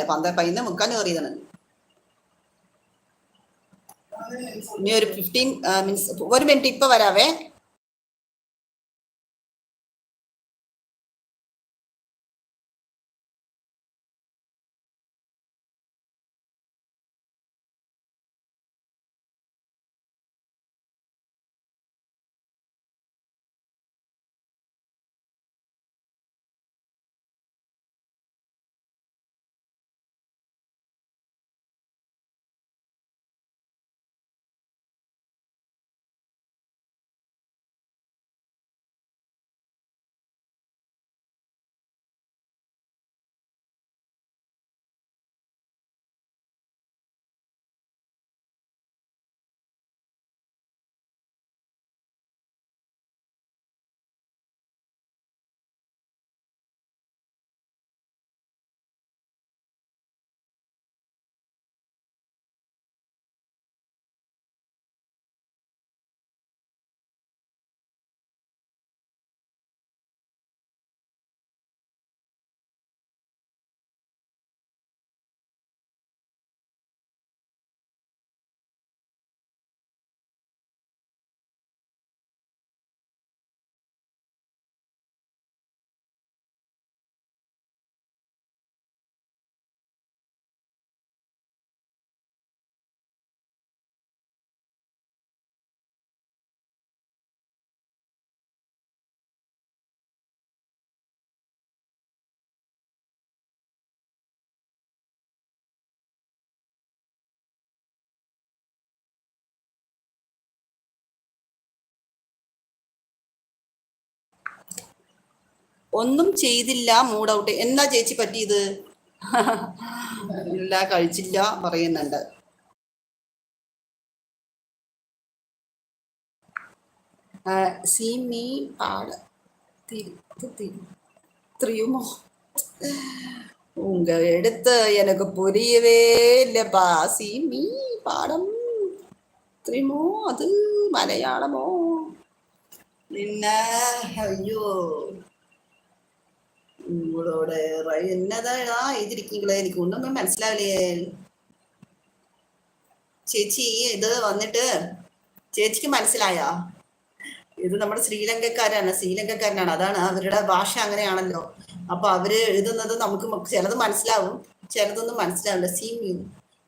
11:15 കയറിയതാണ്. ഇനി ഒരു 15 മിനിറ്റ്സ്, 1 മിനിറ്റ് ഇപ്പൊ വരാവേ. ഒന്നും ചെയ്തില്ല, മൂഡ് ഔട്ട്. എന്നാ ചേച്ചി പറ്റിയത്? ഇല്ല, കഴിച്ചില്ല പറയുന്നുണ്ട്. സീമി പാട தெரியுமோ? உங்க எடுத்த எனக்கு புரியவே இல்லப்பா. சீமி பாடம் தெரியுமோ? அது മലയാളമോ? ஐயோ, உங்களோட என்னதான் എഴുതിയിരിക്കீங்களே, എനിക്ക് ഒന്നും മനസ്സിലാവില്ലേ ചേച്ചി. ഇത് വന്നിട്ട് ചേച്ചിക്ക് മനസ്സിലായോ? ഇത് നമ്മുടെ ശ്രീലങ്കക്കാരനാണ്. അതാണ് അവരുടെ ഭാഷ അങ്ങനെയാണല്ലോ. അപ്പൊ അവര് എഴുതുന്നത് നമുക്ക് ചിലത് മനസ്സിലാവും, ചിലതൊന്നും മനസ്സിലാവില്ല. സീമീൻ,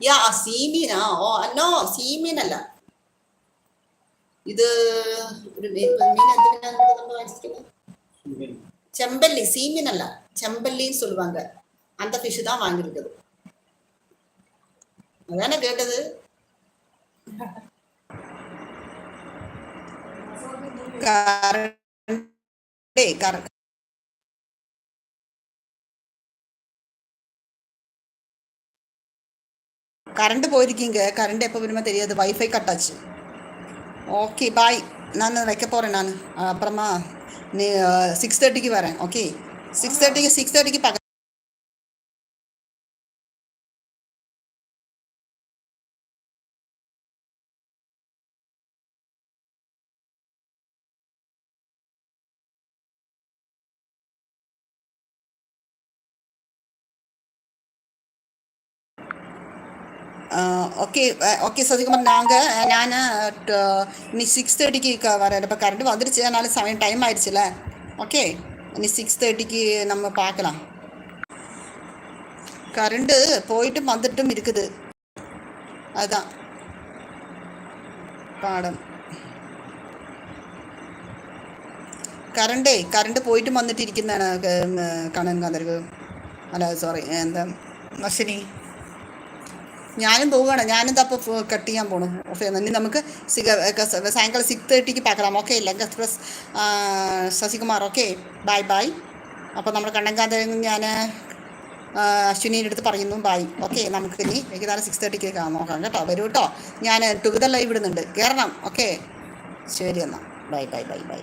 യാ സീമീനാ? ഓ നോ, സീമീൻ അല്ല ഇത്. ഒരു മീൻ ചെമ്പല്ലി. സീമീൻ അല്ല, ചെമ്പല്ലിன்னு சொல்லுவாங்க. அந்த ஃபிஷ் தான் வாங்கியிருக்குது. அதானே கேட்டது. கரண்ட் போயிருக்கீங்க. கரண்ட் எப்போ வருமா தெரியாது. வைஃபை கட் ஆச்சு. Okay bye. நான் வைக்க போகிறேன். நான் அப்புறமா 6:30க்கு வரேன். ஓகே, 6:30க்கு பார்க்க. ஓகே சசிகுமார், நான் இனி 6:30க்கு வரேன். இப்போ கரண்ட் வந்துருச்சு, அதனால சமயம் டைம் ஆயிடுச்சுல. ஓகே, இனி 6:30க்கு நம்ம பார்க்கலாம். கரண்ட்டு போயிட்டும் வந்துட்டும் இருக்குது. அதுதான் പാഠം. കറണ്ട് പോയിട്ടും വന്നിട്ടിരിക്കുന്നതാണ് കണ്ണൻ കാന്തർക്ക്. അല്ല സോറി, എന്താ അശ്വിനി, ഞാനും പോവുകയാണ്. ഞാനെന്താ അപ്പോൾ കട്ട് ചെയ്യാൻ പോണു. ഓക്കെ, ഇനി നമുക്ക് സായങ്കാലം 6:30ക്ക് பார்க்கலாம். Okay, Lanka express Sasikumar. Okay, bye bye. അപ്പോൾ നമ്മുടെ കണ്ണൻകാന്തൻ ഞാൻ അശ്വിനീൻ്റെ അടുത്ത് പറയുന്നു ബൈ. ഓക്കെ, നമുക്ക് ഇനി വൈകുന്നേരം 6:30ക്ക് നോക്കാം കേട്ടോ. വരൂ കേട്ടോ, ഞാൻ ടുഗദർ ലൈവ് ഇടുന്നുണ്ട്, കയറണം. ഓക്കെ, ശരി എന്നാൽ ബൈ ബൈ ബൈ ബൈ.